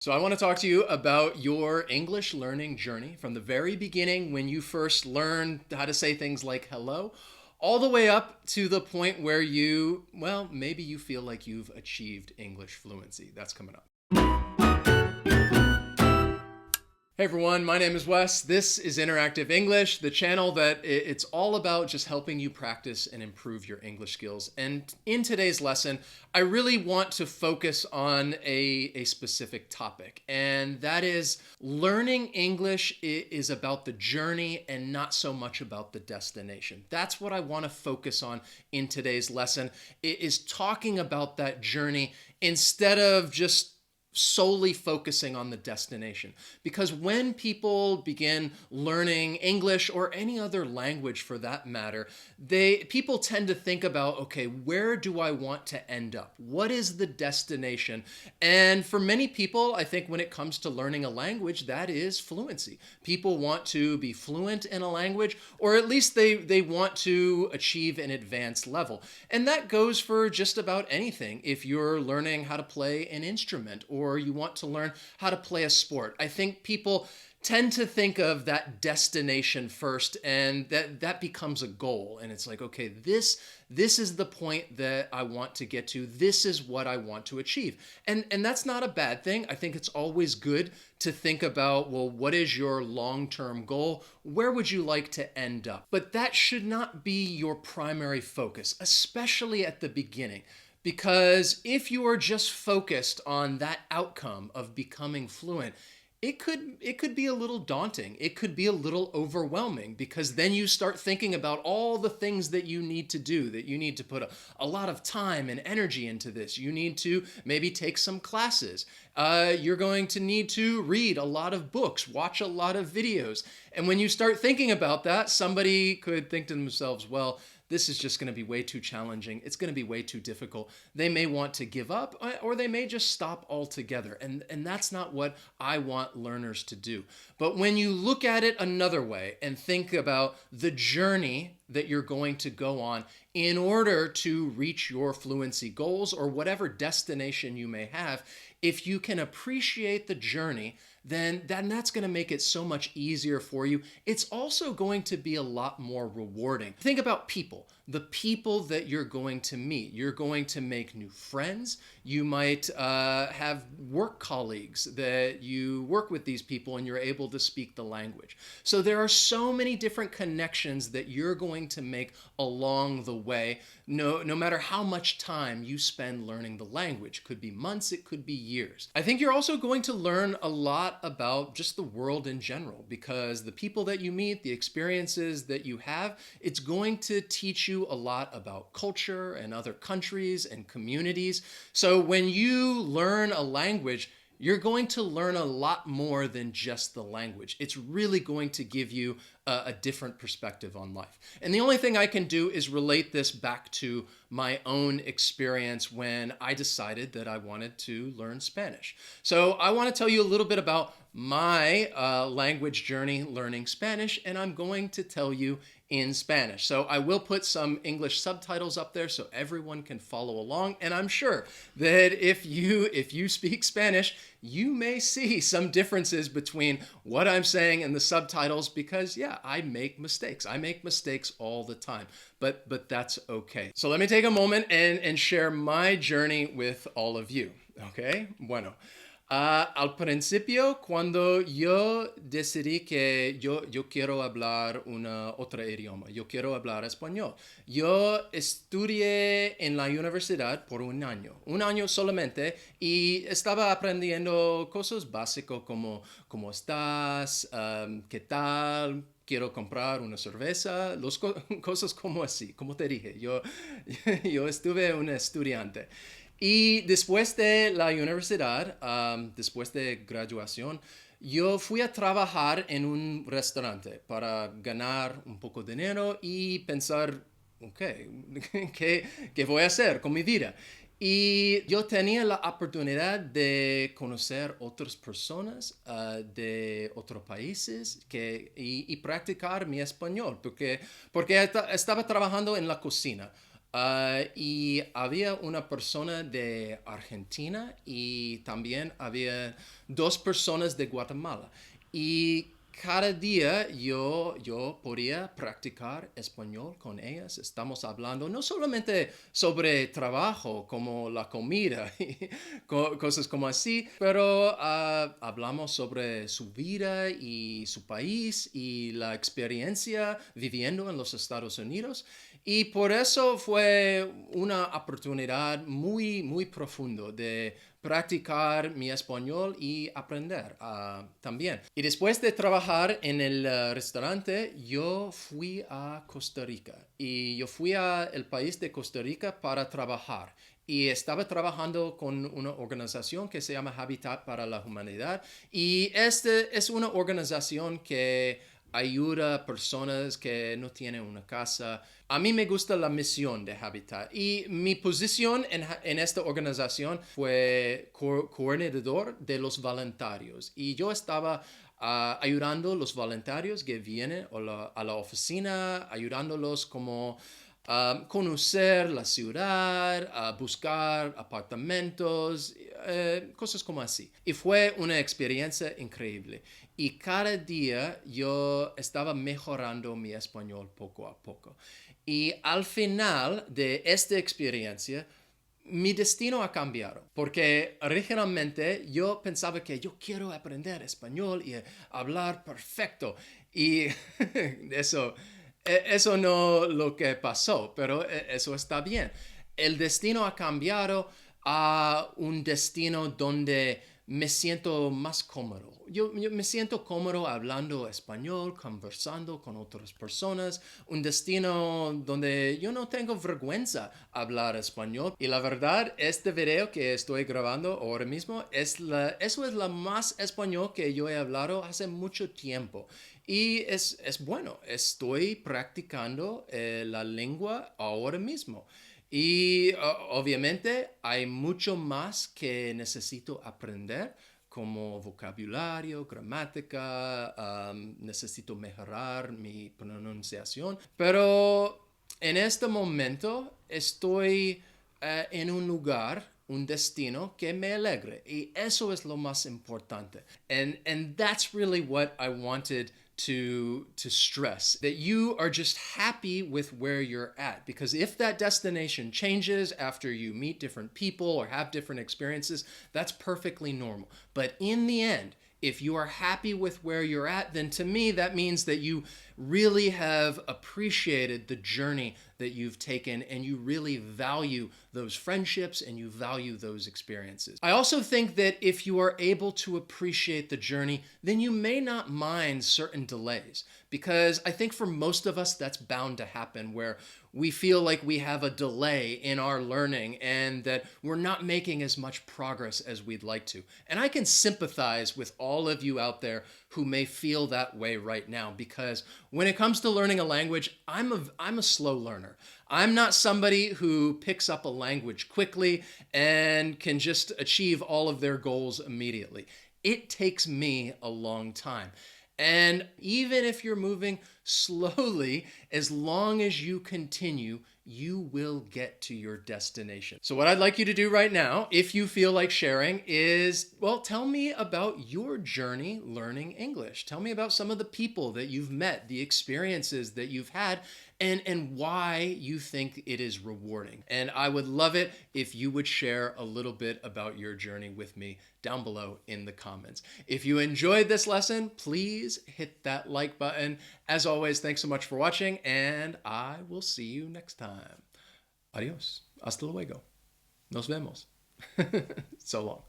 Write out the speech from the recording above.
So, I want to talk to you about your English learning journey from the very beginning when you first learned how to say things like hello, all the way up to the point where maybe you feel like you've achieved English fluency. That's coming up. Hey everyone, my name is Wes. This is Interactive English, the channel that it's all about just helping you practice and improve your English skills. And in today's lesson, I really want to focus on a specific topic, and that is learning English is about the journey and not so much about the destination. That's what I want to focus on in today's lesson, is talking about that journey instead of just solely focusing on the destination. Because when people begin learning English or any other language for that matter, people tend to think about, okay, where do I want to end up? What is the destination? And for many people, I think when it comes to learning a language, that is fluency. People want to be fluent in a language, or at least they want to achieve an advanced level. And that goes for just about anything. If you're learning how to play an instrument, or you want to learn how to play a sport, I think people tend to think of that destination first, and that becomes a goal. And it's like, okay, this is the point that I want to get to. This is what I want to achieve. And that's not a bad thing. I think it's always good to think about, well, what is your long-term goal? Where would you like to end up? But that should not be your primary focus, especially at the beginning. Because if you are just focused on that outcome of becoming fluent, it could be a little daunting. It could be a little overwhelming, because then you start thinking about all the things that you need to do, that you need to put a lot of time and energy into this. You need to maybe take some classes. You're going to need to read a lot of books, watch a lot of videos. And when you start thinking about that, somebody could think to themselves, well, this is just going to be way too challenging. It's going to be way too difficult. They may want to give up, or they may just stop altogether. And that's not what I want learners to do. But when you look at it another way and think about the journey that you're going to go on in order to reach your fluency goals or whatever destination you may have, if you can appreciate the journey, then that's going to make it so much easier for you. It's also going to be a lot more rewarding. Think about people, the people that you're going to meet. You're going to make new friends. You might have work colleagues that you work with these people and you're able to speak the language. So there are so many different connections that you're going to make along the way, no matter how much time you spend learning the language. It could be months, it could be years. I think you're also going to learn a lot about just the world in general, because the people that you meet, the experiences that you have, it's going to teach you a lot about culture and other countries and communities. So when you learn a language, you're going to learn a lot more than just the language. It's really going to give you a different perspective on life. And the only thing I can do is relate this back to my own experience when I decided that I wanted to learn Spanish. So I want to tell you a little bit about my language journey learning Spanish, and I'm going to tell you in Spanish. So I will put some English subtitles up there so everyone can follow along. And I'm sure that if you speak Spanish, you may see some differences between what I'm saying and the subtitles, because yeah, I make mistakes. I make mistakes all the time, but that's okay. So let me take a moment and share my journey with all of you. Okay? Bueno. Al principio, cuando yo decidí que yo quiero hablar otro idioma, yo quiero hablar español, yo estudié en la universidad por un año solamente, y estaba aprendiendo cosas básicas como ¿cómo estás? ¿Qué tal? Quiero comprar una cerveza, cosas como así, como te dije, yo estuve un estudiante. Y después de la universidad, después de graduación, yo fui a trabajar en un restaurante para ganar un poco de dinero y pensar, ok, ¿qué voy a hacer con mi vida? Y yo tenía la oportunidad de conocer otras personas de otros países y practicar mi español, porque estaba trabajando en la cocina. Y había una persona de Argentina y también había dos personas de Guatemala. Y cada día yo podía practicar español con ellas. Estamos hablando no solamente sobre trabajo, como la comida y cosas como así, pero hablamos sobre su vida y su país y la experiencia viviendo en los Estados Unidos. Y por eso fue una oportunidad muy profundo de practicar mi español y aprender también. Y después de trabajar en el restaurante, yo fui a Costa Rica. Y yo fui al país de Costa Rica para trabajar. Y estaba trabajando con una organización que se llama Habitat para la Humanidad. Y este es una organización que ayuda a personas que no tienen una casa. A mí me gusta la misión de Habitat y mi posición en esta organización fue coordinador de los voluntarios y yo estaba ayudando a los voluntarios que vienen a la oficina, ayudándolos como conocer la ciudad, buscar apartamentos, cosas como así. Y fue una experiencia increíble. Y cada día yo estaba mejorando mi español poco a poco. Y al final de esta experiencia, mi destino ha cambiado, porque originalmente yo pensaba que yo quiero aprender español y hablar perfecto. Y eso, eso no lo que pasó, pero eso está bien. El destino ha cambiado a un destino donde me siento más cómodo. Yo me siento cómodo hablando español, conversando con otras personas, un destino donde yo no tengo vergüenza hablar español. Y la verdad, este video que estoy grabando ahora mismo, eso es la más español que yo he hablado hace mucho tiempo. Y es bueno, estoy practicando la lengua ahora mismo. Y obviamente hay mucho más que necesito aprender, como vocabulario, gramática, necesito mejorar mi pronunciación. Pero en este momento estoy en un lugar, un destino que me alegre. Y eso es lo más importante. And that's really what I wanted to stress, that you are just happy with where you're at, because if that destination changes after you meet different people or have different experiences, that's perfectly normal. But in the end, if you are happy with where you're at, then to me that means that you really have appreciated the journey that you've taken and you really value those friendships and you value those experiences. I also think that if you are able to appreciate the journey, then you may not mind certain delays, because I think for most of us that's bound to happen, where we feel like we have a delay in our learning and that we're not making as much progress as we'd like to. And I can sympathize with all of you out there who may feel that way right now, because when it comes to learning a language, I'm a slow learner. I'm not somebody who picks up a language quickly and can just achieve all of their goals immediately. It takes me a long time. And even if you're moving slowly, as long as you continue, you will get to your destination. So, what I'd like you to do right now, if you feel like sharing, is, well, tell me about your journey learning English. Tell me about some of the people that you've met, the experiences that you've had, and why you think it is rewarding. And I would love it if you would share a little bit about your journey with me down below in the comments. If you enjoyed this lesson, please hit that like button. As always, thanks so much for watching, and I will see you next time. Adios. Hasta luego. Nos vemos. So long.